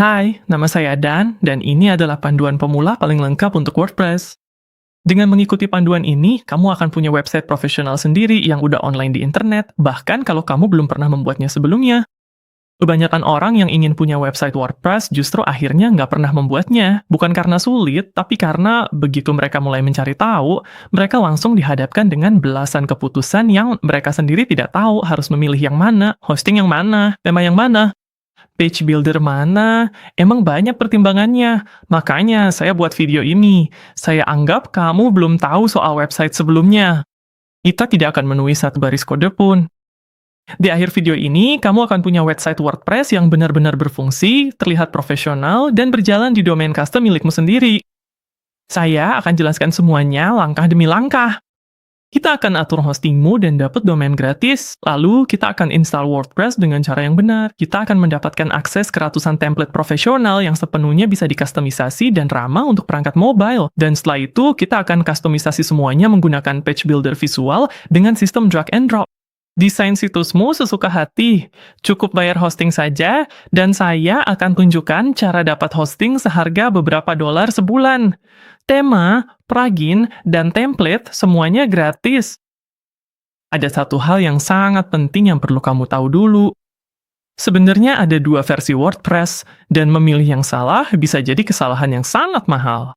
Hai, nama saya Dan ini adalah panduan pemula paling lengkap untuk WordPress. Dengan mengikuti panduan ini, kamu akan punya website profesional sendiri yang udah online di internet, bahkan kalau kamu belum pernah membuatnya sebelumnya. Kebanyakan orang yang ingin punya website WordPress justru akhirnya nggak pernah membuatnya, bukan karena sulit, tapi karena begitu mereka mulai mencari tahu, mereka langsung dihadapkan dengan belasan keputusan yang mereka sendiri tidak tahu harus memilih yang mana, hosting yang mana, tema yang mana. Page builder mana? Emang banyak pertimbangannya. Makanya saya buat video ini. Saya anggap kamu belum tahu soal website sebelumnya. Kita tidak akan menulis satu baris kode pun. Di akhir video ini, kamu akan punya website WordPress yang benar-benar berfungsi, terlihat profesional, dan berjalan di domain custom milikmu sendiri. Saya akan jelaskan semuanya langkah demi langkah. Kita akan atur hostingmu dan dapat domain gratis. Lalu, kita akan install WordPress dengan cara yang benar. Kita akan mendapatkan akses ke ratusan template profesional yang sepenuhnya bisa dikustomisasi dan ramah untuk perangkat mobile. Dan setelah itu, kita akan kustomisasi semuanya menggunakan page builder visual dengan sistem drag and drop. Desain situsmu sesuka hati. Cukup bayar hosting saja, dan saya akan tunjukkan cara dapat hosting seharga beberapa dolar sebulan. Tema, plugin, dan template semuanya gratis. Ada satu hal yang sangat penting yang perlu kamu tahu dulu. Sebenarnya ada dua versi WordPress, dan memilih yang salah bisa jadi kesalahan yang sangat mahal.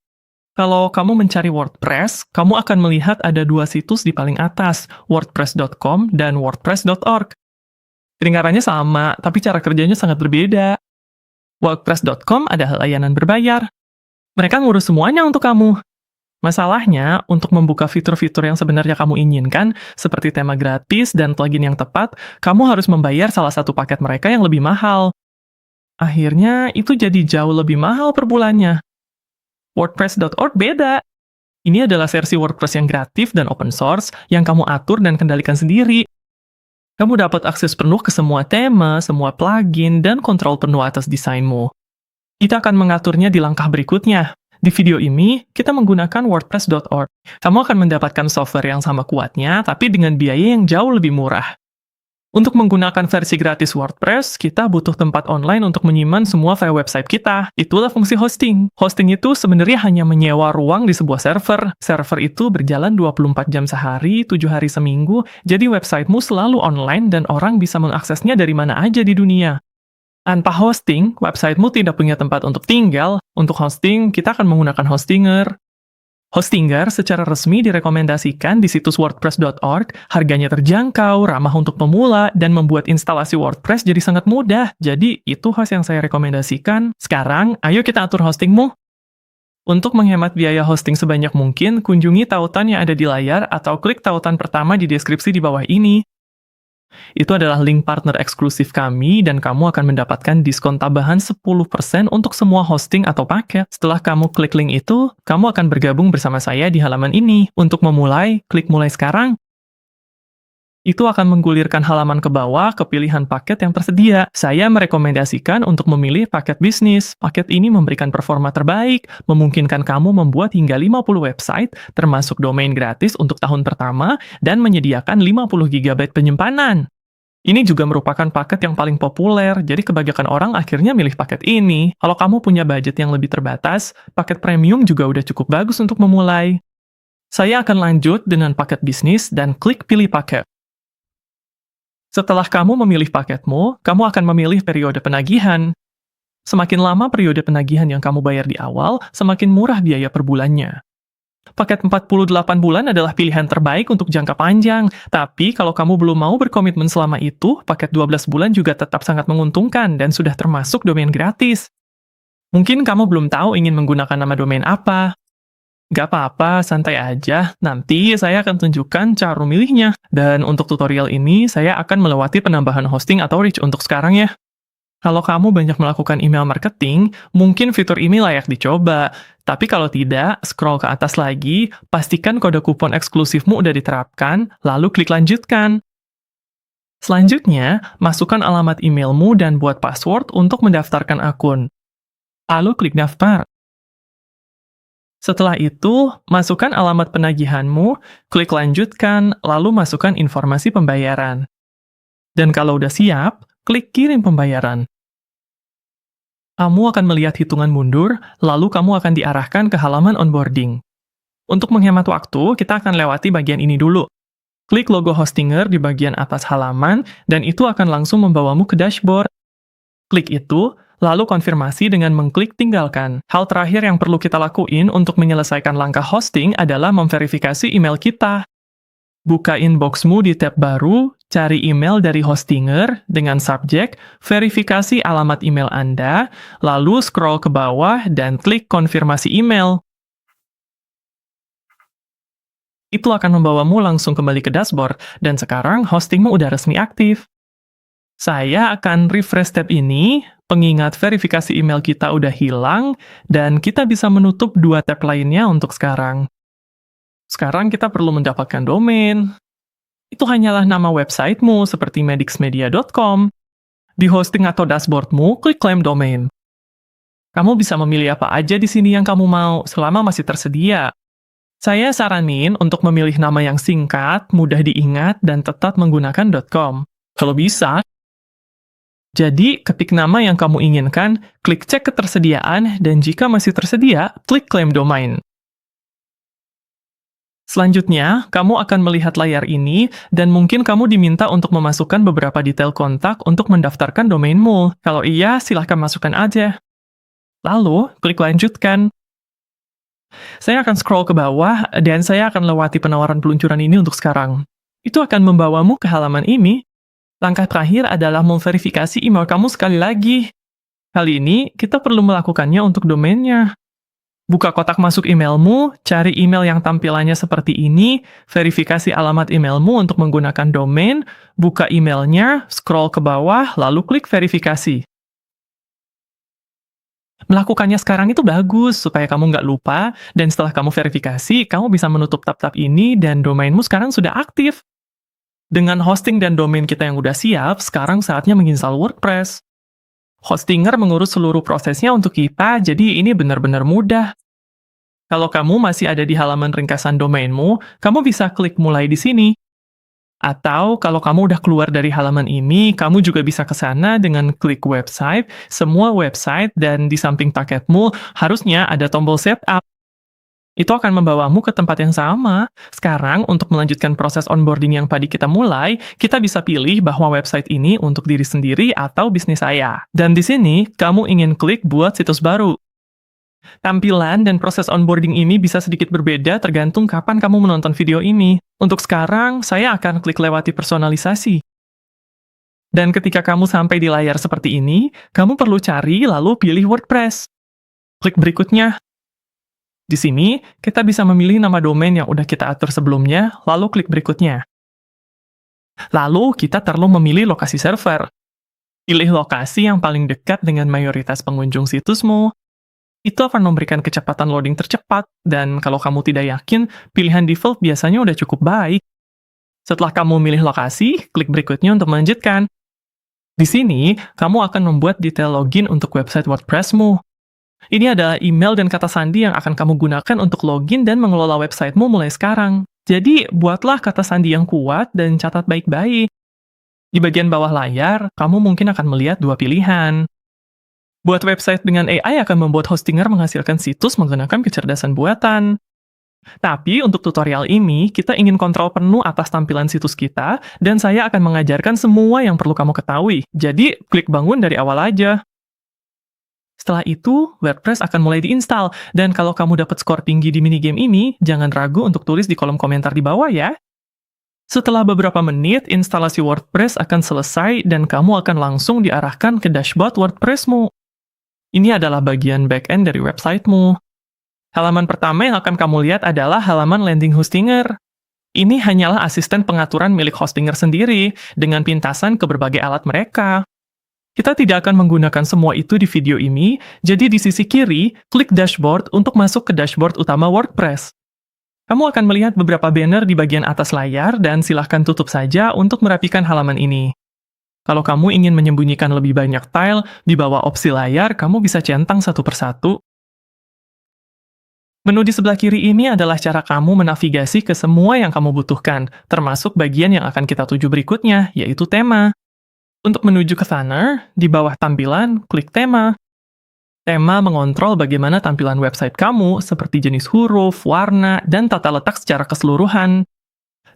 Kalau kamu mencari WordPress, kamu akan melihat ada dua situs di paling atas, wordpress.com dan wordpress.org. Kedengarannya sama, tapi cara kerjanya sangat berbeda. WordPress.com adalah layanan berbayar. Mereka ngurus semuanya untuk kamu. Masalahnya, untuk membuka fitur-fitur yang sebenarnya kamu inginkan, seperti tema gratis dan plugin yang tepat, kamu harus membayar salah satu paket mereka yang lebih mahal. Akhirnya, itu jadi jauh lebih mahal per bulannya. WordPress.org beda. Ini adalah versi WordPress yang gratis dan open source yang kamu atur dan kendalikan sendiri. Kamu dapat akses penuh ke semua tema, semua plugin, dan kontrol penuh atas desainmu. Kita akan mengaturnya di langkah berikutnya. Di video ini, kita menggunakan wordpress.org. Kamu akan mendapatkan software yang sama kuatnya, tapi dengan biaya yang jauh lebih murah. Untuk menggunakan versi gratis WordPress, kita butuh tempat online untuk menyimpan semua file website kita. Itulah fungsi hosting. Hosting itu sebenarnya hanya menyewa ruang di sebuah server. Server itu berjalan 24 jam sehari, 7 hari seminggu, jadi websitemu selalu online dan orang bisa mengaksesnya dari mana aja di dunia. Tanpa hosting, websitemu tidak punya tempat untuk tinggal. Untuk hosting, kita akan menggunakan Hostinger. Hostinger secara resmi direkomendasikan di situs wordpress.org, harganya terjangkau, ramah untuk pemula, dan membuat instalasi WordPress jadi sangat mudah. Jadi, itu host yang saya rekomendasikan. Sekarang, ayo kita atur hostingmu. Untuk menghemat biaya hosting sebanyak mungkin, kunjungi tautan yang ada di layar atau klik tautan pertama di deskripsi di bawah ini. Itu adalah link partner eksklusif kami dan kamu akan mendapatkan diskon tambahan 10% untuk semua hosting atau paket. Setelah kamu klik link itu, kamu akan bergabung bersama saya di halaman ini. Untuk memulai, klik mulai sekarang. Itu akan menggulirkan halaman ke bawah ke pilihan paket yang tersedia. Saya merekomendasikan untuk memilih paket bisnis. Paket ini memberikan performa terbaik, memungkinkan kamu membuat hingga 50 website, termasuk domain gratis untuk tahun pertama, dan menyediakan 50 GB penyimpanan. Ini juga merupakan paket yang paling populer, jadi kebanyakan orang akhirnya milih paket ini. Kalau kamu punya budget yang lebih terbatas, paket premium juga udah cukup bagus untuk memulai. Saya akan lanjut dengan paket bisnis dan klik pilih paket. Setelah kamu memilih paketmu, kamu akan memilih periode penagihan. Semakin lama periode penagihan yang kamu bayar di awal, semakin murah biaya per bulannya. Paket 48 bulan adalah pilihan terbaik untuk jangka panjang, tapi kalau kamu belum mau berkomitmen selama itu, paket 12 bulan juga tetap sangat menguntungkan dan sudah termasuk domain gratis. Mungkin kamu belum tahu ingin menggunakan nama domain apa. Gak apa-apa, santai aja. Nanti saya akan tunjukkan cara memilihnya. Dan untuk tutorial ini, saya akan melewati penambahan hosting atau reach untuk sekarang ya. Kalau kamu banyak melakukan email marketing, mungkin fitur ini layak dicoba. Tapi kalau tidak, scroll ke atas lagi, pastikan kode kupon eksklusifmu udah diterapkan, lalu klik lanjutkan. Selanjutnya, masukkan alamat emailmu dan buat password untuk mendaftarkan akun. Lalu klik daftar. Setelah itu, masukkan alamat penagihanmu, klik lanjutkan, lalu masukkan informasi pembayaran. Dan kalau udah siap, klik kirim pembayaran. Kamu akan melihat hitungan mundur, lalu kamu akan diarahkan ke halaman onboarding. Untuk menghemat waktu, kita akan lewati bagian ini dulu. Klik logo Hostinger di bagian atas halaman, dan itu akan langsung membawamu ke dashboard. Klik itu, lalu konfirmasi dengan mengklik tinggalkan. Hal terakhir yang perlu kita lakuin untuk menyelesaikan langkah hosting adalah memverifikasi email kita. Buka inboxmu di tab baru, cari email dari Hostinger dengan subjek, verifikasi alamat email Anda, lalu scroll ke bawah dan klik konfirmasi email. Itu akan membawamu langsung kembali ke dashboard, dan sekarang hostingmu udah resmi aktif. Saya akan refresh tab ini, pengingat verifikasi email kita udah hilang, dan kita bisa menutup dua tab lainnya untuk sekarang. Sekarang kita perlu mendapatkan domain. Itu hanyalah nama websitemu seperti medixmedia.com. Di hosting atau dashboardmu, klik claim domain. Kamu bisa memilih apa aja di sini yang kamu mau, selama masih tersedia. Saya saranin untuk memilih nama yang singkat, mudah diingat, dan tetap menggunakan .com. Kalau bisa, jadi ketik nama yang kamu inginkan, klik cek ketersediaan, dan jika masih tersedia, klik claim domain. Selanjutnya, kamu akan melihat layar ini, dan mungkin kamu diminta untuk memasukkan beberapa detail kontak untuk mendaftarkan domainmu. Kalau iya, silahkan masukkan aja. Lalu, klik lanjutkan. Saya akan scroll ke bawah, dan saya akan lewati penawaran peluncuran ini untuk sekarang. Itu akan membawamu ke halaman ini. Langkah terakhir adalah memverifikasi email kamu sekali lagi. Kali ini, kita perlu melakukannya untuk domainnya. Buka kotak masuk emailmu, cari email yang tampilannya seperti ini, verifikasi alamat emailmu untuk menggunakan domain, buka emailnya, scroll ke bawah, lalu klik verifikasi. Melakukannya sekarang itu bagus, supaya kamu nggak lupa, dan setelah kamu verifikasi, kamu bisa menutup tab-tab ini, dan domainmu sekarang sudah aktif. Dengan hosting dan domain kita yang udah siap, sekarang saatnya menginstal WordPress. Hostinger mengurus seluruh prosesnya untuk kita, jadi ini benar-benar mudah. Kalau kamu masih ada di halaman ringkasan domainmu, kamu bisa klik mulai di sini. Atau kalau kamu udah keluar dari halaman ini, kamu juga bisa ke sana dengan klik website, semua website, dan di samping paketmu harusnya ada tombol setup. Itu akan membawamu ke tempat yang sama. Sekarang, untuk melanjutkan proses onboarding yang tadi kita mulai, kita bisa pilih bahwa website ini untuk diri sendiri atau bisnis saya. Dan di sini, kamu ingin klik buat situs baru. Tampilan dan proses onboarding ini bisa sedikit berbeda tergantung kapan kamu menonton video ini. Untuk sekarang, saya akan klik lewati personalisasi. Dan ketika kamu sampai di layar seperti ini, kamu perlu cari lalu pilih WordPress. Klik berikutnya. Di sini, kita bisa memilih nama domain yang udah kita atur sebelumnya, lalu klik berikutnya. Lalu, kita perlu memilih lokasi server. Pilih lokasi yang paling dekat dengan mayoritas pengunjung situsmu. Itu akan memberikan kecepatan loading tercepat, dan kalau kamu tidak yakin, pilihan default biasanya udah cukup baik. Setelah kamu milih lokasi, klik berikutnya untuk melanjutkan. Di sini, kamu akan membuat detail login untuk website WordPress-mu. Ini adalah email dan kata sandi yang akan kamu gunakan untuk login dan mengelola websitemu mulai sekarang. Jadi, buatlah kata sandi yang kuat dan catat baik-baik. Di bagian bawah layar, kamu mungkin akan melihat dua pilihan. Buat website dengan AI akan membuat Hostinger menghasilkan situs menggunakan kecerdasan buatan. Tapi, untuk tutorial ini, kita ingin kontrol penuh atas tampilan situs kita, dan saya akan mengajarkan semua yang perlu kamu ketahui. Jadi, klik bangun dari awal aja. Setelah itu, WordPress akan mulai diinstal, dan kalau kamu dapat skor tinggi di minigame ini, jangan ragu untuk tulis di kolom komentar di bawah ya. Setelah beberapa menit, instalasi WordPress akan selesai, dan kamu akan langsung diarahkan ke dashboard WordPress-mu. Ini adalah bagian back-end dari websitemu. Halaman pertama yang akan kamu lihat adalah halaman landing Hostinger. Ini hanyalah asisten pengaturan milik Hostinger sendiri, dengan pintasan ke berbagai alat mereka. Kita tidak akan menggunakan semua itu di video ini, jadi di sisi kiri, klik dashboard untuk masuk ke dashboard utama WordPress. Kamu akan melihat beberapa banner di bagian atas layar, dan silahkan tutup saja untuk merapikan halaman ini. Kalau kamu ingin menyembunyikan lebih banyak tile, di bawah opsi layar, kamu bisa centang satu persatu. Menu di sebelah kiri ini adalah cara kamu menavigasi ke semua yang kamu butuhkan, termasuk bagian yang akan kita tuju berikutnya, yaitu tema. Untuk menuju ke sana, di bawah tampilan, klik tema. Tema mengontrol bagaimana tampilan website kamu, seperti jenis huruf, warna, dan tata letak secara keseluruhan.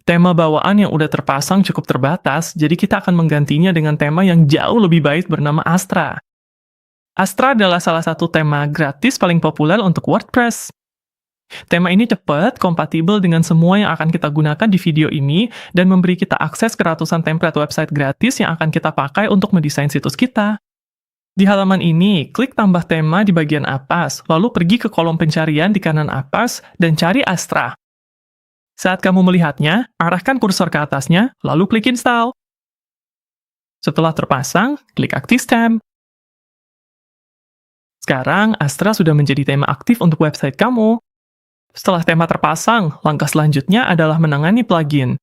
Tema bawaan yang udah terpasang cukup terbatas, jadi kita akan menggantinya dengan tema yang jauh lebih baik bernama Astra. Astra adalah salah satu tema gratis paling populer untuk WordPress. Tema ini cepat, kompatibel dengan semua yang akan kita gunakan di video ini, dan memberi kita akses ke ratusan template website gratis yang akan kita pakai untuk mendesain situs kita. Di halaman ini, klik tambah tema di bagian atas, lalu pergi ke kolom pencarian di kanan atas, dan cari Astra. Saat kamu melihatnya, arahkan kursor ke atasnya, lalu klik install. Setelah terpasang, klik Active Theme. Sekarang, Astra sudah menjadi tema aktif untuk website kamu. Setelah tema terpasang, langkah selanjutnya adalah menangani plugin.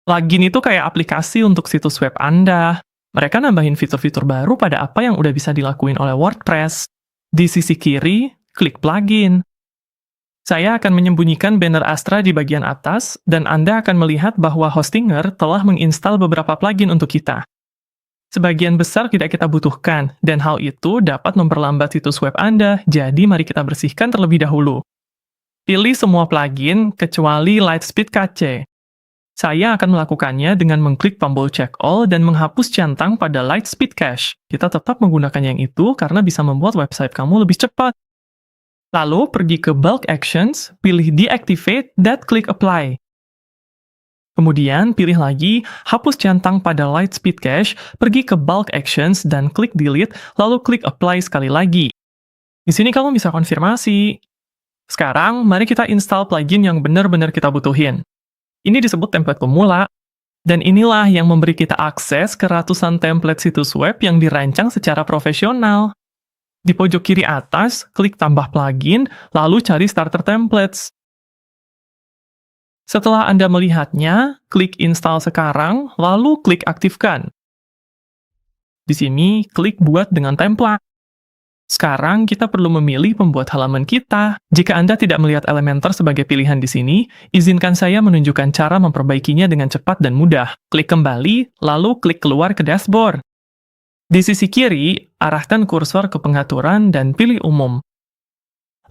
Plugin itu kayak aplikasi untuk situs web Anda. Mereka nambahin fitur-fitur baru pada apa yang udah bisa dilakuin oleh WordPress. Di sisi kiri, klik plugin. Saya akan menyembunyikan banner Astra di bagian atas, dan Anda akan melihat bahwa Hostinger telah menginstal beberapa plugin untuk kita. Sebagian besar tidak kita butuhkan, dan hal itu dapat memperlambat situs web Anda, jadi mari kita bersihkan terlebih dahulu. Pilih semua plugin, kecuali Lightspeed KC. Saya akan melakukannya dengan mengklik tombol Check All dan menghapus centang pada Lightspeed Cache. Kita tetap menggunakan yang itu karena bisa membuat website kamu lebih cepat. Lalu, pergi ke Bulk Actions, pilih Deactivate, dan klik Apply. Kemudian, pilih lagi, hapus centang pada Lightspeed Cache, pergi ke Bulk Actions, dan klik Delete, lalu klik Apply sekali lagi. Di sini kamu bisa konfirmasi. Sekarang, mari kita install plugin yang benar-benar kita butuhin. Ini disebut template pemula, dan inilah yang memberi kita akses ke ratusan template situs web yang dirancang secara profesional. Di pojok kiri atas, klik tambah plugin, lalu cari starter templates. Setelah Anda melihatnya, klik install sekarang, lalu klik aktifkan. Di sini, klik buat dengan template. Sekarang, kita perlu memilih pembuat halaman kita. Jika Anda tidak melihat Elementor sebagai pilihan di sini, izinkan saya menunjukkan cara memperbaikinya dengan cepat dan mudah. Klik kembali, lalu klik keluar ke dashboard. Di sisi kiri, arahkan kursor ke pengaturan dan pilih umum.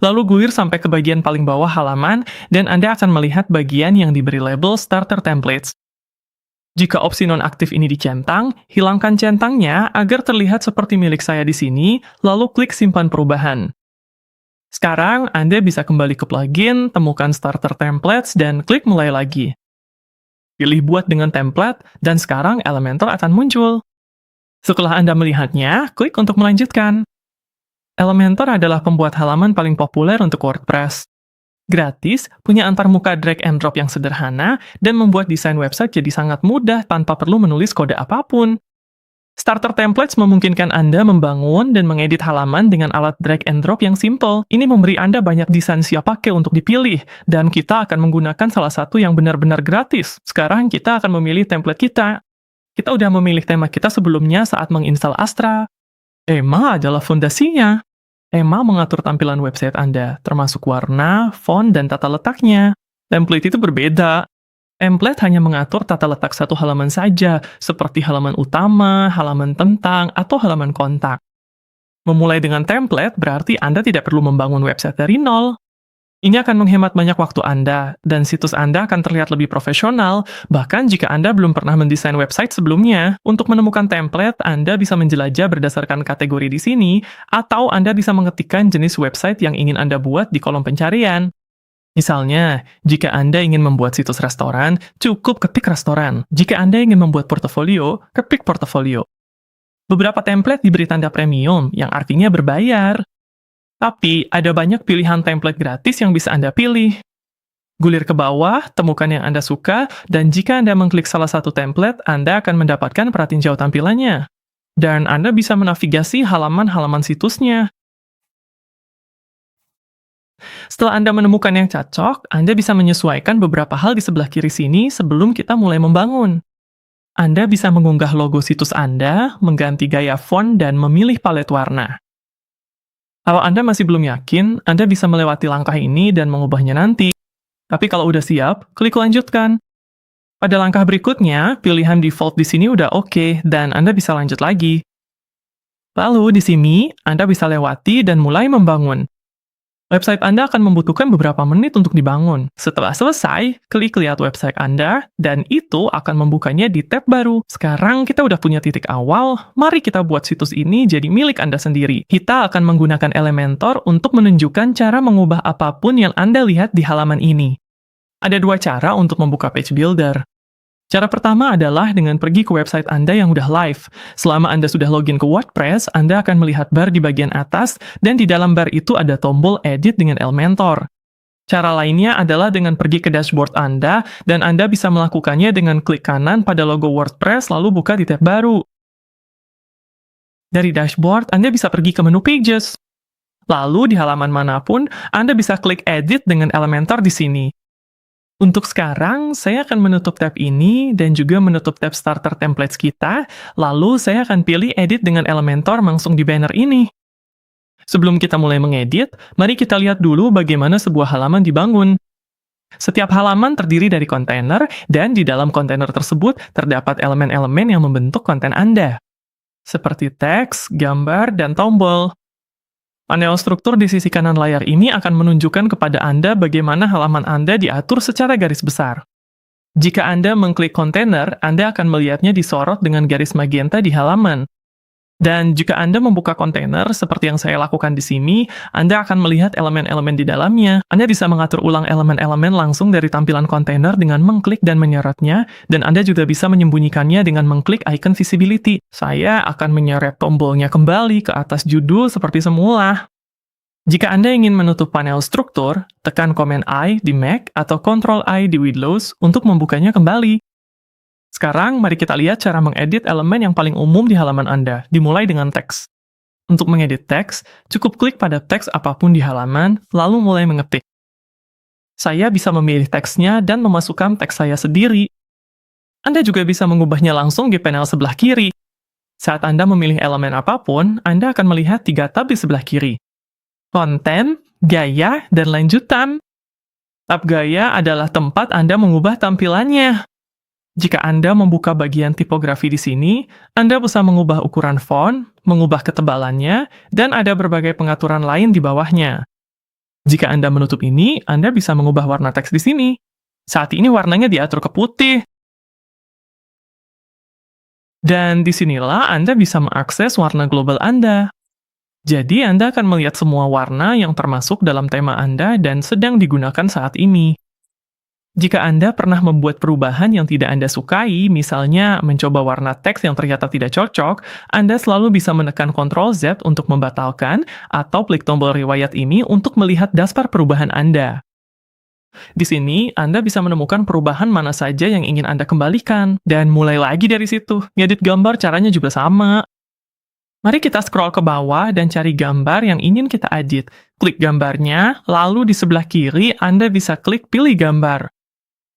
Lalu gulir sampai ke bagian paling bawah halaman, dan Anda akan melihat bagian yang diberi label Starter Templates. Jika opsi nonaktif ini dicentang, hilangkan centangnya agar terlihat seperti milik saya di sini, lalu klik simpan perubahan. Sekarang, Anda bisa kembali ke plugin, temukan starter templates, dan klik mulai lagi. Pilih buat dengan template, dan sekarang Elementor akan muncul. Setelah Anda melihatnya, klik untuk melanjutkan. Elementor adalah pembuat halaman paling populer untuk WordPress. Gratis, punya antarmuka drag and drop yang sederhana, dan membuat desain website jadi sangat mudah tanpa perlu menulis kode apapun. Starter Templates memungkinkan Anda membangun dan mengedit halaman dengan alat drag and drop yang simple. Ini memberi Anda banyak desain siap pakai untuk dipilih, dan kita akan menggunakan salah satu yang benar-benar gratis. Sekarang kita akan memilih template kita. Kita udah memilih tema kita sebelumnya saat menginstal Astra. Tema adalah fondasinya. Tema mengatur tampilan website Anda, termasuk warna, font, dan tata letaknya. Template itu berbeda. Template hanya mengatur tata letak satu halaman saja, seperti halaman utama, halaman tentang, atau halaman kontak. Memulai dengan template berarti Anda tidak perlu membangun website dari nol. Ini akan menghemat banyak waktu Anda, dan situs Anda akan terlihat lebih profesional, bahkan jika Anda belum pernah mendesain website sebelumnya. Untuk menemukan template, Anda bisa menjelajah berdasarkan kategori di sini, atau Anda bisa mengetikkan jenis website yang ingin Anda buat di kolom pencarian. Misalnya, jika Anda ingin membuat situs restoran, cukup ketik restoran. Jika Anda ingin membuat portofolio, ketik portofolio. Beberapa template diberi tanda premium, yang artinya berbayar. Tapi, ada banyak pilihan template gratis yang bisa Anda pilih. Gulir ke bawah, temukan yang Anda suka, dan jika Anda mengklik salah satu template, Anda akan mendapatkan peratinjau tampilannya. Dan Anda bisa menavigasi halaman-halaman situsnya. Setelah Anda menemukan yang cocok, Anda bisa menyesuaikan beberapa hal di sebelah kiri sini sebelum kita mulai membangun. Anda bisa mengunggah logo situs Anda, mengganti gaya font, dan memilih palet warna. Kalau Anda masih belum yakin, Anda bisa melewati langkah ini dan mengubahnya nanti. Tapi kalau udah siap, klik lanjutkan. Pada langkah berikutnya, pilihan default di sini udah oke, dan Anda bisa lanjut lagi. Lalu di sini, Anda bisa lewati dan mulai membangun. Website Anda akan membutuhkan beberapa menit untuk dibangun. Setelah selesai, klik lihat website Anda, dan itu akan membukanya di tab baru. Sekarang kita udah punya titik awal, mari kita buat situs ini jadi milik Anda sendiri. Kita akan menggunakan Elementor untuk menunjukkan cara mengubah apapun yang Anda lihat di halaman ini. Ada dua cara untuk membuka page builder. Cara pertama adalah dengan pergi ke website Anda yang udah live. Selama Anda sudah login ke WordPress, Anda akan melihat bar di bagian atas, dan di dalam bar itu ada tombol Edit dengan Elementor. Cara lainnya adalah dengan pergi ke dashboard Anda, dan Anda bisa melakukannya dengan klik kanan pada logo WordPress lalu buka di tab baru. Dari dashboard, Anda bisa pergi ke menu Pages. Lalu di halaman manapun, Anda bisa klik Edit dengan Elementor di sini. Untuk sekarang, saya akan menutup tab ini dan juga menutup tab Starter Templates kita, lalu saya akan pilih Edit dengan Elementor langsung di banner ini. Sebelum kita mulai mengedit, mari kita lihat dulu bagaimana sebuah halaman dibangun. Setiap halaman terdiri dari kontainer, dan di dalam kontainer tersebut terdapat elemen-elemen yang membentuk konten Anda, seperti teks, gambar, dan tombol. Panel struktur di sisi kanan layar ini akan menunjukkan kepada Anda bagaimana halaman Anda diatur secara garis besar. Jika Anda mengklik kontainer, Anda akan melihatnya disorot dengan garis magenta di halaman. Dan jika Anda membuka kontainer, seperti yang saya lakukan di sini, Anda akan melihat elemen-elemen di dalamnya. Anda bisa mengatur ulang elemen-elemen langsung dari tampilan kontainer dengan mengklik dan menyorotnya, dan Anda juga bisa menyembunyikannya dengan mengklik icon visibility. Saya akan menyeret tombolnya kembali ke atas judul seperti semula. Jika Anda ingin menutup panel struktur, tekan Command I di Mac atau Ctrl I di Windows untuk membukanya kembali. Sekarang, mari kita lihat cara mengedit elemen yang paling umum di halaman Anda, dimulai dengan teks. Untuk mengedit teks, cukup klik pada teks apapun di halaman, lalu mulai mengetik. Saya bisa memilih teksnya dan memasukkan teks saya sendiri. Anda juga bisa mengubahnya langsung di panel sebelah kiri. Saat Anda memilih elemen apapun, Anda akan melihat 3 tab di sebelah kiri. Konten, gaya, dan lanjutan. Tab gaya adalah tempat Anda mengubah tampilannya. Jika Anda membuka bagian tipografi di sini, Anda bisa mengubah ukuran font, mengubah ketebalannya, dan ada berbagai pengaturan lain di bawahnya. Jika Anda menutup ini, Anda bisa mengubah warna teks di sini. Saat ini warnanya diatur ke putih. Dan disinilah Anda bisa mengakses warna global Anda. Jadi Anda akan melihat semua warna yang termasuk dalam tema Anda dan sedang digunakan saat ini. Jika Anda pernah membuat perubahan yang tidak Anda sukai, misalnya mencoba warna teks yang ternyata tidak cocok, Anda selalu bisa menekan Ctrl Z untuk membatalkan, atau klik tombol riwayat ini untuk melihat daftar perubahan Anda. Di sini, Anda bisa menemukan perubahan mana saja yang ingin Anda kembalikan, dan mulai lagi dari situ. Ngedit gambar caranya juga sama. Mari kita scroll ke bawah dan cari gambar yang ingin kita edit. Klik gambarnya, lalu di sebelah kiri Anda bisa klik pilih gambar.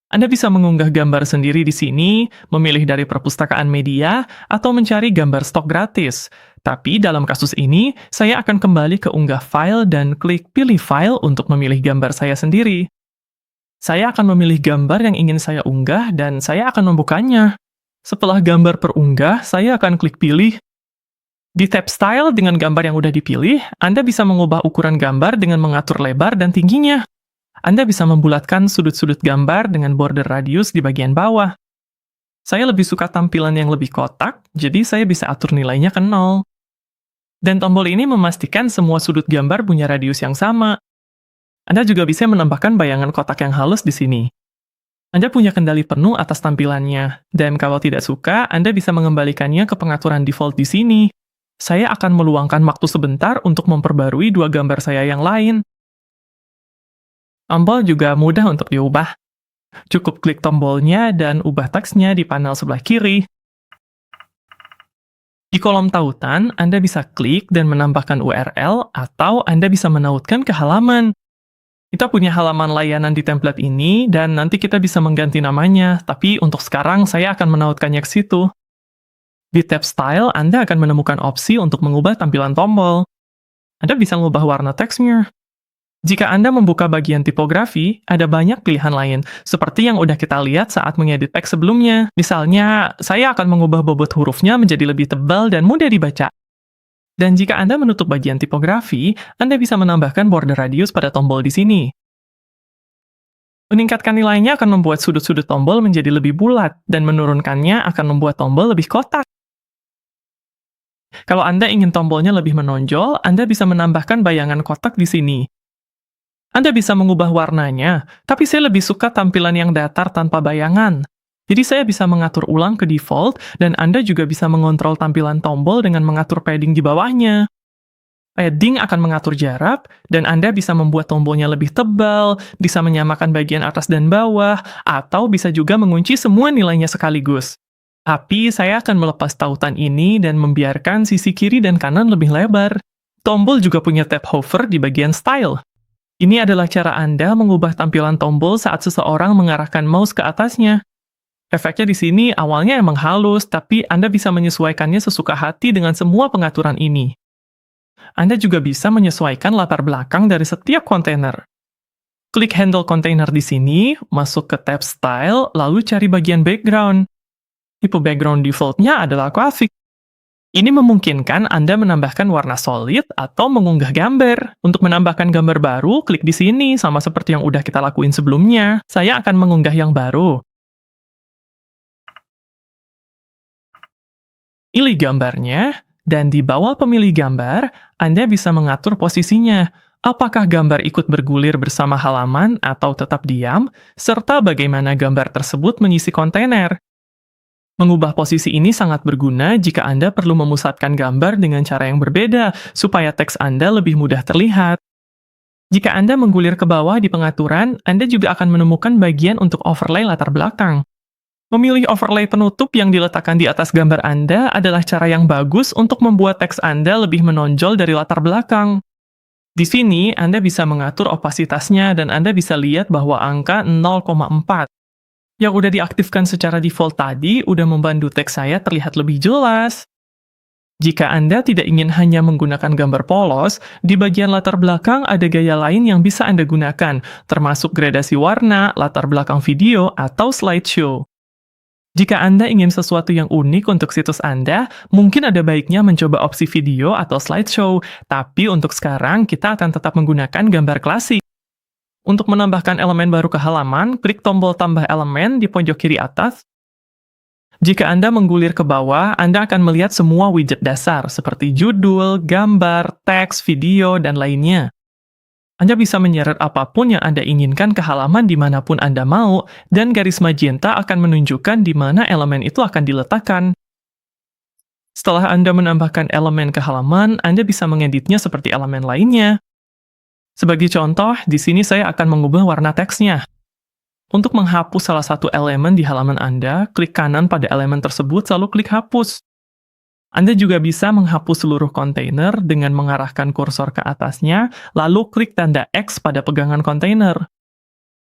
Anda bisa mengunggah gambar sendiri di sini, memilih dari perpustakaan media, atau mencari gambar stok gratis. Tapi dalam kasus ini, saya akan kembali ke unggah file dan klik pilih file untuk memilih gambar saya sendiri. Saya akan memilih gambar yang ingin saya unggah dan saya akan membukanya. Setelah gambar perunggah, saya akan klik pilih. Di tab Style dengan gambar yang udah dipilih, Anda bisa mengubah ukuran gambar dengan mengatur lebar dan tingginya. Anda bisa membulatkan sudut-sudut gambar dengan border radius di bagian bawah. Saya lebih suka tampilan yang lebih kotak, jadi saya bisa atur nilainya ke 0. Dan tombol ini memastikan semua sudut gambar punya radius yang sama. Anda juga bisa menambahkan bayangan kotak yang halus di sini. Anda punya kendali penuh atas tampilannya, dan kalau tidak suka, Anda bisa mengembalikannya ke pengaturan default di sini. Saya akan meluangkan waktu sebentar untuk memperbarui 2 gambar saya yang lain. Tombol juga mudah untuk diubah. Cukup klik tombolnya dan ubah teksnya di panel sebelah kiri. Di kolom tautan, Anda bisa klik dan menambahkan URL, atau Anda bisa menautkan ke halaman. Kita punya halaman layanan di template ini, dan nanti kita bisa mengganti namanya, tapi untuk sekarang saya akan menautkannya ke situ. Di tab Style, Anda akan menemukan opsi untuk mengubah tampilan tombol. Anda bisa mengubah warna teksnya. Jika Anda membuka bagian tipografi, ada banyak pilihan lain, seperti yang udah kita lihat saat mengedit teks sebelumnya. Misalnya, saya akan mengubah bobot hurufnya menjadi lebih tebal dan mudah dibaca. Dan jika Anda menutup bagian tipografi, Anda bisa menambahkan border radius pada tombol di sini. Meningkatkan nilainya akan membuat sudut-sudut tombol menjadi lebih bulat, dan menurunkannya akan membuat tombol lebih kotak. Kalau Anda ingin tombolnya lebih menonjol, Anda bisa menambahkan bayangan kotak di sini. Anda bisa mengubah warnanya, tapi saya lebih suka tampilan yang datar tanpa bayangan. Jadi saya bisa mengatur ulang ke default, dan Anda juga bisa mengontrol tampilan tombol dengan mengatur padding di bawahnya. Padding akan mengatur jarak, dan Anda bisa membuat tombolnya lebih tebal, bisa menyamakan bagian atas dan bawah, atau bisa juga mengunci semua nilainya sekaligus. Tapi saya akan melepas tautan ini dan membiarkan sisi kiri dan kanan lebih lebar. Tombol juga punya tab hover di bagian style. Ini adalah cara Anda mengubah tampilan tombol saat seseorang mengarahkan mouse ke atasnya. Efeknya di sini awalnya emang halus, tapi Anda bisa menyesuaikannya sesuka hati dengan semua pengaturan ini. Anda juga bisa menyesuaikan latar belakang dari setiap kontainer. Klik handle kontainer di sini, masuk ke tab Style, lalu cari bagian background. Tipe background default-nya adalah grafik. Ini memungkinkan Anda menambahkan warna solid atau mengunggah gambar. Untuk menambahkan gambar baru, klik di sini, sama seperti yang udah kita lakuin sebelumnya. Saya akan mengunggah yang baru. Pilih gambarnya, dan di bawah pemilih gambar, Anda bisa mengatur posisinya. Apakah gambar ikut bergulir bersama halaman atau tetap diam, serta bagaimana gambar tersebut mengisi kontainer. Mengubah posisi ini sangat berguna jika Anda perlu memusatkan gambar dengan cara yang berbeda, supaya teks Anda lebih mudah terlihat. Jika Anda menggulir ke bawah di pengaturan, Anda juga akan menemukan bagian untuk overlay latar belakang. Memilih overlay penutup yang diletakkan di atas gambar Anda adalah cara yang bagus untuk membuat teks Anda lebih menonjol dari latar belakang. Di sini, Anda bisa mengatur opasitasnya dan Anda bisa lihat bahwa angka 0,4. Yang udah diaktifkan secara default tadi udah membantu teks saya terlihat lebih jelas. Jika Anda tidak ingin hanya menggunakan gambar polos, di bagian latar belakang ada gaya lain yang bisa Anda gunakan, termasuk gradasi warna, latar belakang video, atau slideshow. Jika Anda ingin sesuatu yang unik untuk situs Anda, mungkin ada baiknya mencoba opsi video atau slideshow, tapi untuk sekarang kita akan tetap menggunakan gambar klasik. Untuk menambahkan elemen baru ke halaman, klik tombol tambah elemen di pojok kiri atas. Jika Anda menggulir ke bawah, Anda akan melihat semua widget dasar, seperti judul, gambar, teks, video, dan lainnya. Anda bisa menyeret apapun yang Anda inginkan ke halaman dimanapun Anda mau, dan garis magenta akan menunjukkan di mana elemen itu akan diletakkan. Setelah Anda menambahkan elemen ke halaman, Anda bisa mengeditnya seperti elemen lainnya. Sebagai contoh, di sini saya akan mengubah warna teksnya. Untuk menghapus salah satu elemen di halaman Anda, klik kanan pada elemen tersebut, lalu klik hapus. Anda juga bisa menghapus seluruh kontainer dengan mengarahkan kursor ke atasnya, lalu klik tanda X pada pegangan kontainer.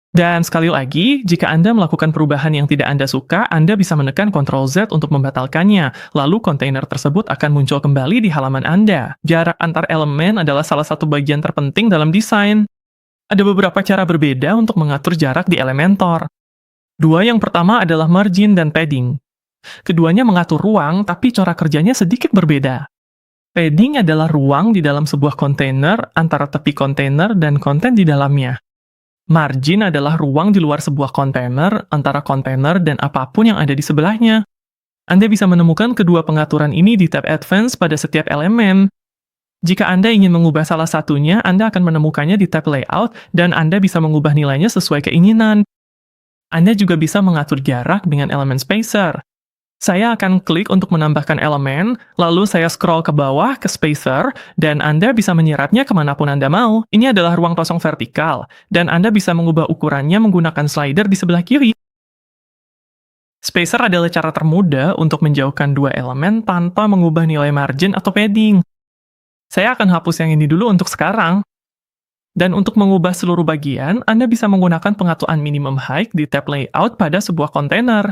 Dan sekali lagi, jika Anda melakukan perubahan yang tidak Anda suka, Anda bisa menekan Ctrl Z untuk membatalkannya, lalu kontainer tersebut akan muncul kembali di halaman Anda. Jarak antar elemen adalah salah satu bagian terpenting dalam desain. Ada beberapa cara berbeda untuk mengatur jarak di Elementor. Dua yang pertama adalah margin dan padding. Keduanya mengatur ruang, tapi cara kerjanya sedikit berbeda. Padding adalah ruang di dalam sebuah kontainer antara tepi kontainer dan konten di dalamnya. Margin adalah ruang di luar sebuah kontainer antara kontainer dan apapun yang ada di sebelahnya. Anda bisa menemukan kedua pengaturan ini di tab Advance pada setiap elemen. Jika Anda ingin mengubah salah satunya, Anda akan menemukannya di tab Layout, dan Anda bisa mengubah nilainya sesuai keinginan. Anda juga bisa mengatur jarak dengan elemen spacer. Saya akan klik untuk menambahkan elemen, lalu saya scroll ke bawah ke spacer, dan Anda bisa menyeratnya kemanapun Anda mau. Ini adalah ruang kosong vertikal, dan Anda bisa mengubah ukurannya menggunakan slider di sebelah kiri. Spacer adalah cara termudah untuk menjauhkan dua elemen tanpa mengubah nilai margin atau padding. Saya akan hapus yang ini dulu untuk sekarang. Dan untuk mengubah seluruh bagian, Anda bisa menggunakan pengaturan minimum height di tab Layout pada sebuah kontainer.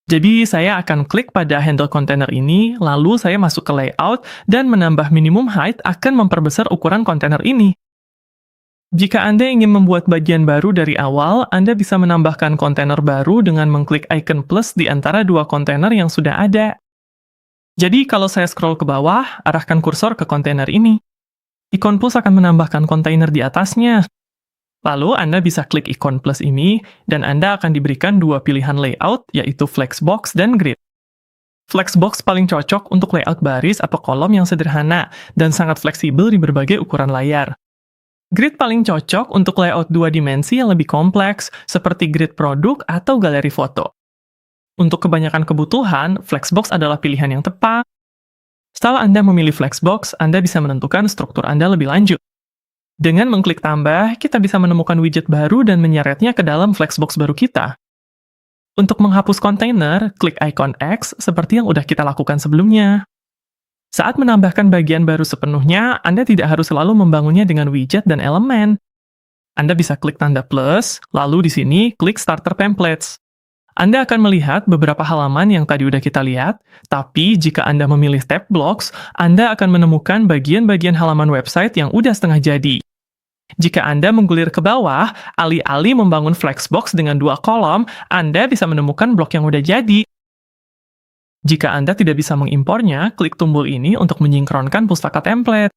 Jadi, saya akan klik pada handle kontainer ini, lalu saya masuk ke layout, dan menambah minimum height akan memperbesar ukuran kontainer ini. Jika Anda ingin membuat bagian baru dari awal, Anda bisa menambahkan kontainer baru dengan mengklik icon plus di antara dua kontainer yang sudah ada. Jadi kalau saya scroll ke bawah, arahkan kursor ke kontainer ini. Ikon plus akan menambahkan kontainer di atasnya. Lalu Anda bisa klik ikon plus ini, dan Anda akan diberikan dua pilihan layout, yaitu Flexbox dan Grid. Flexbox paling cocok untuk layout baris atau kolom yang sederhana, dan sangat fleksibel di berbagai ukuran layar. Grid paling cocok untuk layout dua dimensi yang lebih kompleks, seperti grid produk atau galeri foto. Untuk kebanyakan kebutuhan, Flexbox adalah pilihan yang tepat. Setelah Anda memilih Flexbox, Anda bisa menentukan struktur Anda lebih lanjut. Dengan mengklik tambah, kita bisa menemukan widget baru dan menyeretnya ke dalam Flexbox baru kita. Untuk menghapus kontainer, klik ikon X seperti yang udah kita lakukan sebelumnya. Saat menambahkan bagian baru sepenuhnya, Anda tidak harus selalu membangunnya dengan widget dan elemen. Anda bisa klik tanda plus, lalu di sini klik Starter Templates. Anda akan melihat beberapa halaman yang tadi udah kita lihat, tapi jika Anda memilih tab blocks, Anda akan menemukan bagian-bagian halaman website yang udah setengah jadi. Jika Anda menggulir ke bawah, alih-alih membangun Flexbox dengan dua kolom, Anda bisa menemukan blok yang udah jadi. Jika Anda tidak bisa mengimpornya, klik tombol ini untuk menyinkronkan pustaka template.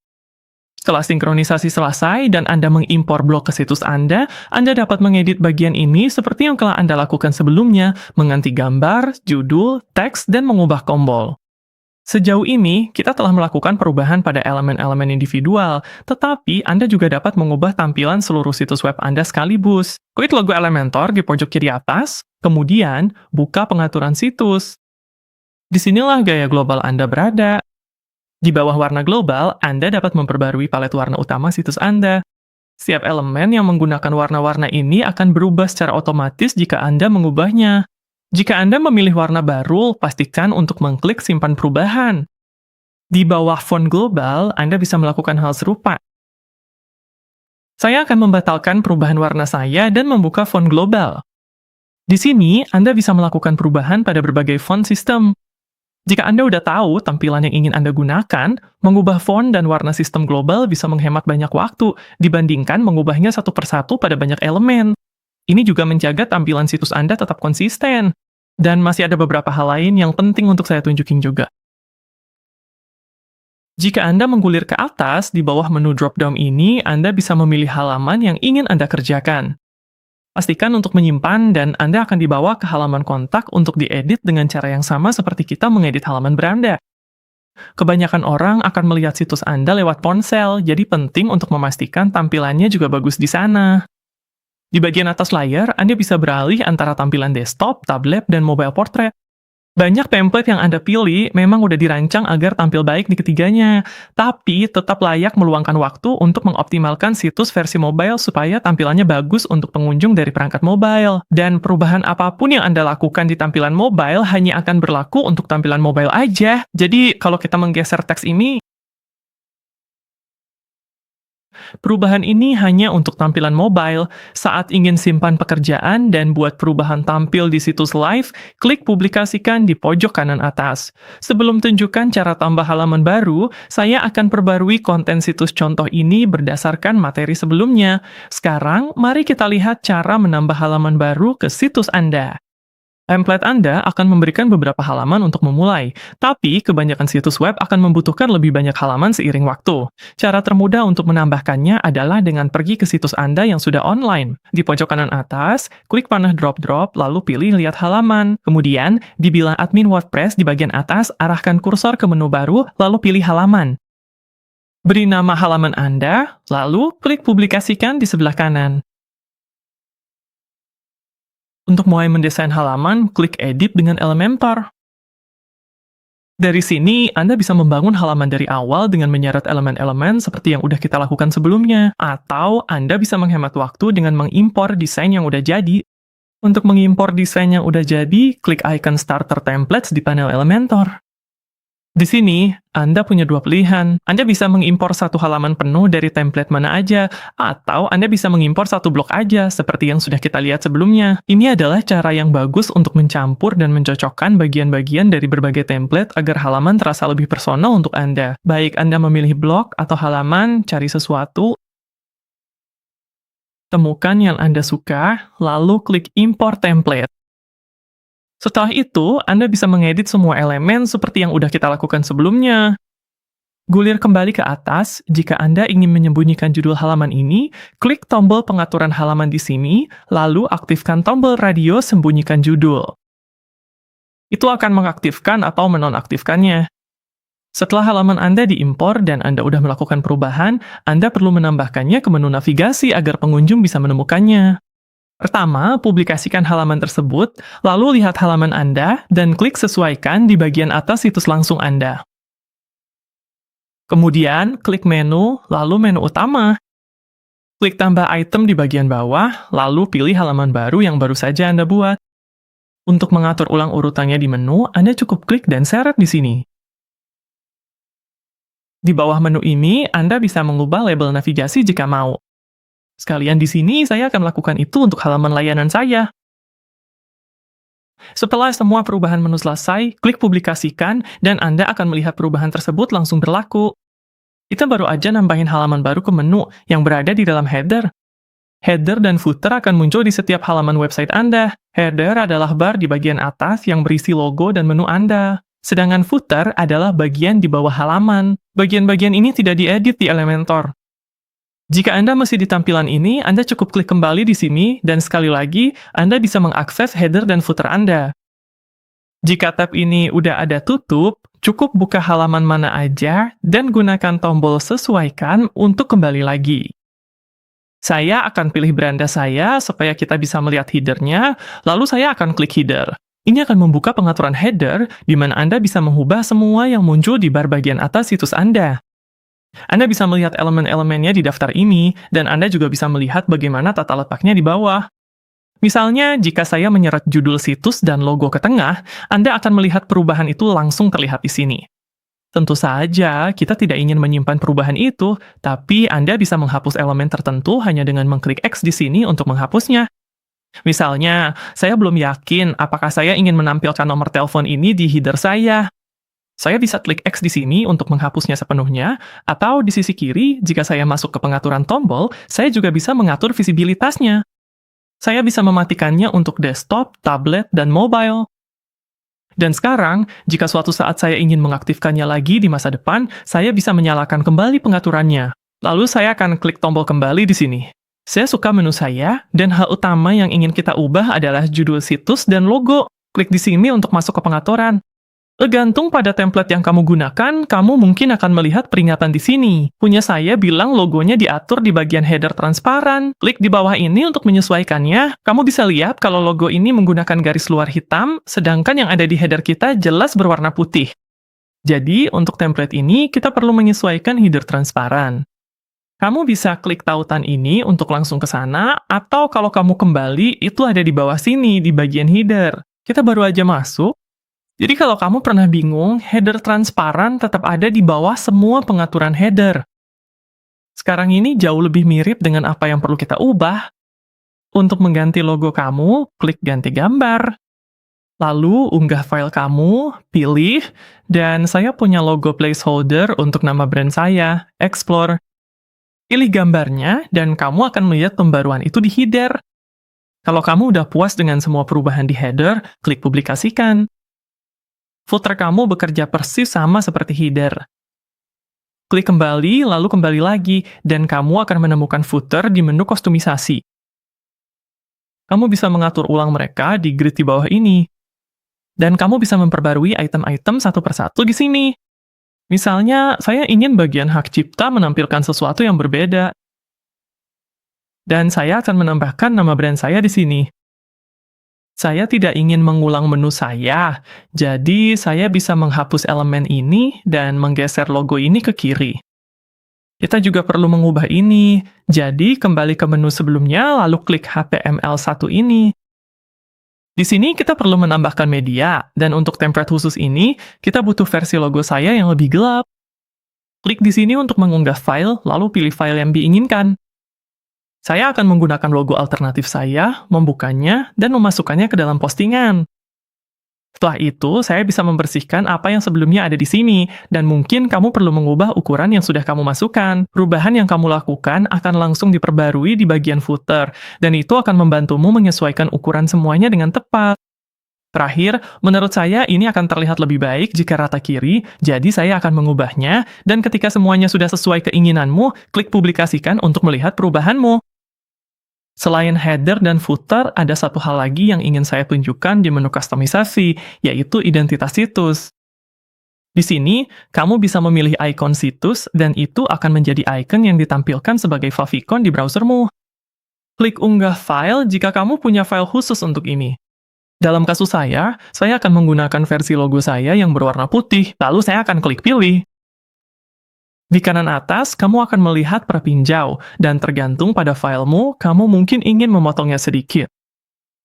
Setelah sinkronisasi selesai dan Anda mengimpor blok ke situs Anda dapat mengedit bagian ini seperti yang telah Anda lakukan sebelumnya, mengganti gambar, judul, teks, dan mengubah tombol. Sejauh ini, kita telah melakukan perubahan pada elemen-elemen individual, tetapi Anda juga dapat mengubah tampilan seluruh situs web Anda sekaligus. Klik logo Elementor di pojok kiri atas, kemudian buka pengaturan situs. Disinilah gaya global Anda berada. Di bawah warna global, Anda dapat memperbarui palet warna utama situs Anda. Setiap elemen yang menggunakan warna-warna ini akan berubah secara otomatis jika Anda mengubahnya. Jika Anda memilih warna baru, pastikan untuk mengklik simpan perubahan. Di bawah font global, Anda bisa melakukan hal serupa. Saya akan membatalkan perubahan warna saya dan membuka font global. Di sini, Anda bisa melakukan perubahan pada berbagai font sistem. Jika Anda udah tahu tampilan yang ingin Anda gunakan, mengubah font dan warna sistem global bisa menghemat banyak waktu dibandingkan mengubahnya satu persatu pada banyak elemen. Ini juga menjaga tampilan situs Anda tetap konsisten. Dan masih ada beberapa hal lain yang penting untuk saya tunjukin juga. Jika Anda menggulir ke atas, di bawah menu drop-down ini, Anda bisa memilih halaman yang ingin Anda kerjakan. Pastikan untuk menyimpan dan Anda akan dibawa ke halaman kontak untuk diedit dengan cara yang sama seperti kita mengedit halaman beranda. Kebanyakan orang akan melihat situs Anda lewat ponsel, jadi penting untuk memastikan tampilannya juga bagus di sana. Di bagian atas layar, Anda bisa beralih antara tampilan desktop, tablet, dan mobile portrait. Banyak template yang Anda pilih memang udah dirancang agar tampil baik di ketiganya, tapi tetap layak meluangkan waktu untuk mengoptimalkan situs versi mobile supaya tampilannya bagus untuk pengunjung dari perangkat mobile. Dan perubahan apapun yang Anda lakukan di tampilan mobile hanya akan berlaku untuk tampilan mobile aja. Jadi kalau kita menggeser teks ini, perubahan ini hanya untuk tampilan mobile. Saat ingin simpan pekerjaan dan buat perubahan tampil di situs live, klik publikasikan di pojok kanan atas. Sebelum tunjukkan cara tambah halaman baru, saya akan perbarui konten situs contoh ini berdasarkan materi sebelumnya. Sekarang, mari kita lihat cara menambah halaman baru ke situs Anda. Template Anda akan memberikan beberapa halaman untuk memulai, tapi kebanyakan situs web akan membutuhkan lebih banyak halaman seiring waktu. Cara termudah untuk menambahkannya adalah dengan pergi ke situs Anda yang sudah online. Di pojok kanan atas, klik panah drop-drop, lalu pilih Lihat Halaman. Kemudian, di bilah admin WordPress di bagian atas, arahkan kursor ke menu baru, lalu pilih Halaman. Beri nama halaman Anda, lalu klik Publikasikan di sebelah kanan. Untuk mulai mendesain halaman, klik Edit dengan Elementor. Dari sini, Anda bisa membangun halaman dari awal dengan menyeret elemen-elemen seperti yang udah kita lakukan sebelumnya. Atau, Anda bisa menghemat waktu dengan mengimpor desain yang udah jadi. Untuk mengimpor desain yang udah jadi, klik icon Starter Templates di panel Elementor. Di sini, Anda punya dua pilihan. Anda bisa mengimpor satu halaman penuh dari template mana aja, atau Anda bisa mengimpor satu blok aja, seperti yang sudah kita lihat sebelumnya. Ini adalah cara yang bagus untuk mencampur dan mencocokkan bagian-bagian dari berbagai template agar halaman terasa lebih personal untuk Anda. Baik Anda memilih blok atau halaman, cari sesuatu, temukan yang Anda suka, lalu klik Import Template. Setelah itu, Anda bisa mengedit semua elemen seperti yang udah kita lakukan sebelumnya. Gulir kembali ke atas, jika Anda ingin menyembunyikan judul halaman ini, klik tombol pengaturan halaman di sini, lalu aktifkan tombol radio sembunyikan judul. Itu akan mengaktifkan atau menonaktifkannya. Setelah halaman Anda diimpor dan Anda udah melakukan perubahan, Anda perlu menambahkannya ke menu navigasi agar pengunjung bisa menemukannya. Pertama, publikasikan halaman tersebut, lalu lihat halaman Anda, dan klik sesuaikan di bagian atas situs langsung Anda. Kemudian, klik menu, lalu menu utama. Klik tambah item di bagian bawah, lalu pilih halaman baru yang baru saja Anda buat. Untuk mengatur ulang urutannya di menu, Anda cukup klik dan seret di sini. Di bawah menu ini, Anda bisa mengubah label navigasi jika mau. Sekalian di sini, saya akan lakukan itu untuk halaman layanan saya. Setelah semua perubahan menu selesai, klik publikasikan, dan Anda akan melihat perubahan tersebut langsung berlaku. Kita baru aja nambahin halaman baru ke menu yang berada di dalam header. Header dan footer akan muncul di setiap halaman website Anda. Header adalah bar di bagian atas yang berisi logo dan menu Anda. Sedangkan footer adalah bagian di bawah halaman. Bagian-bagian ini tidak diedit di Elementor. Jika Anda masih di tampilan ini, Anda cukup klik kembali di sini, dan sekali lagi, Anda bisa mengakses header dan footer Anda. Jika tab ini udah ada tutup, cukup buka halaman mana aja, dan gunakan tombol sesuaikan untuk kembali lagi. Saya akan pilih beranda saya supaya kita bisa melihat headernya, lalu saya akan klik header. Ini akan membuka pengaturan header, di mana Anda bisa mengubah semua yang muncul di bar bagian atas situs Anda. Anda bisa melihat elemen-elemennya di daftar ini, dan Anda juga bisa melihat bagaimana tata letaknya di bawah. Misalnya, jika saya menyeret judul situs dan logo ke tengah, Anda akan melihat perubahan itu langsung terlihat di sini. Tentu saja, kita tidak ingin menyimpan perubahan itu, tapi Anda bisa menghapus elemen tertentu hanya dengan mengklik X di sini untuk menghapusnya. Misalnya, saya belum yakin apakah saya ingin menampilkan nomor telepon ini di header saya. Saya bisa klik X di sini untuk menghapusnya sepenuhnya, atau di sisi kiri, jika saya masuk ke pengaturan tombol, saya juga bisa mengatur visibilitasnya. Saya bisa mematikannya untuk desktop, tablet, dan mobile. Dan sekarang, jika suatu saat saya ingin mengaktifkannya lagi di masa depan, saya bisa menyalakan kembali pengaturannya. Lalu saya akan klik tombol kembali di sini. Saya suka menu saya, dan hal utama yang ingin kita ubah adalah judul situs dan logo. Klik di sini untuk masuk ke pengaturan. Tergantung pada template yang kamu gunakan, kamu mungkin akan melihat peringatan di sini. Punya saya bilang logonya diatur di bagian header transparan. Klik di bawah ini untuk menyesuaikannya. Kamu bisa lihat kalau logo ini menggunakan garis luar hitam, sedangkan yang ada di header kita jelas berwarna putih. Jadi, untuk template ini, kita perlu menyesuaikan header transparan. Kamu bisa klik tautan ini untuk langsung ke sana, atau kalau kamu kembali, itu ada di bawah sini, di bagian header. Kita baru aja masuk. Jadi kalau kamu pernah bingung, header transparan tetap ada di bawah semua pengaturan header. Sekarang ini jauh lebih mirip dengan apa yang perlu kita ubah. Untuk mengganti logo kamu, klik ganti gambar. Lalu unggah file kamu, pilih, dan saya punya logo placeholder untuk nama brand saya, Explore. Pilih gambarnya, dan kamu akan melihat pembaruan itu di header. Kalau kamu udah puas dengan semua perubahan di header, klik publikasikan. Footer kamu bekerja persis sama seperti header. Klik kembali, lalu kembali lagi, dan kamu akan menemukan footer di menu kostumisasi. Kamu bisa mengatur ulang mereka di grid di bawah ini. Dan kamu bisa memperbarui item-item satu persatu di sini. Misalnya, saya ingin bagian hak cipta menampilkan sesuatu yang berbeda. Dan saya akan menambahkan nama brand saya di sini. Saya tidak ingin mengulang menu saya, jadi saya bisa menghapus elemen ini dan menggeser logo ini ke kiri. Kita juga perlu mengubah ini, jadi kembali ke menu sebelumnya lalu klik HTML1 ini. Di sini kita perlu menambahkan media, dan untuk template khusus ini, kita butuh versi logo saya yang lebih gelap. Klik di sini untuk mengunggah file, lalu pilih file yang diinginkan. Saya akan menggunakan logo alternatif saya, membukanya, dan memasukkannya ke dalam postingan. Setelah itu, saya bisa membersihkan apa yang sebelumnya ada di sini, dan mungkin kamu perlu mengubah ukuran yang sudah kamu masukkan. Perubahan yang kamu lakukan akan langsung diperbarui di bagian footer, dan itu akan membantumu menyesuaikan ukuran semuanya dengan tepat. Terakhir, menurut saya ini akan terlihat lebih baik jika rata kiri, jadi saya akan mengubahnya, dan ketika semuanya sudah sesuai keinginanmu, klik publikasikan untuk melihat perubahanmu. Selain header dan footer, ada satu hal lagi yang ingin saya tunjukkan di menu kustomisasi, yaitu identitas situs. Di sini, kamu bisa memilih ikon situs, dan itu akan menjadi icon yang ditampilkan sebagai favicon di browsermu. Klik unggah file jika kamu punya file khusus untuk ini. Dalam kasus saya akan menggunakan versi logo saya yang berwarna putih, lalu saya akan klik pilih. Di kanan atas, kamu akan melihat perpinjau, dan tergantung pada filemu, kamu mungkin ingin memotongnya sedikit.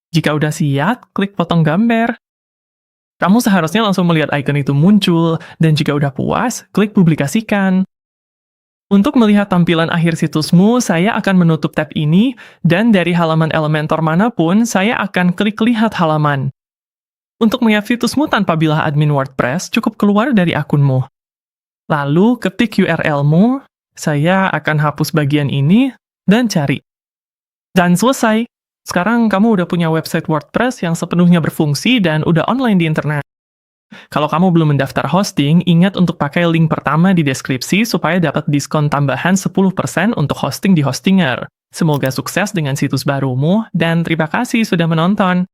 Jika udah siap, klik potong gambar. Kamu seharusnya langsung melihat icon itu muncul, dan jika udah puas, klik publikasikan. Untuk melihat tampilan akhir situsmu, saya akan menutup tab ini, dan dari halaman Elementor manapun, saya akan klik lihat halaman. Untuk melihat situsmu tanpa bilah admin WordPress, cukup keluar dari akunmu. Lalu, ketik URL-mu, saya akan hapus bagian ini, dan cari. Dan selesai. Sekarang kamu udah punya website WordPress yang sepenuhnya berfungsi dan udah online di internet. Kalau kamu belum mendaftar hosting, ingat untuk pakai link pertama di deskripsi supaya dapat diskon tambahan 10% untuk hosting di Hostinger. Semoga sukses dengan situs barumu, dan terima kasih sudah menonton.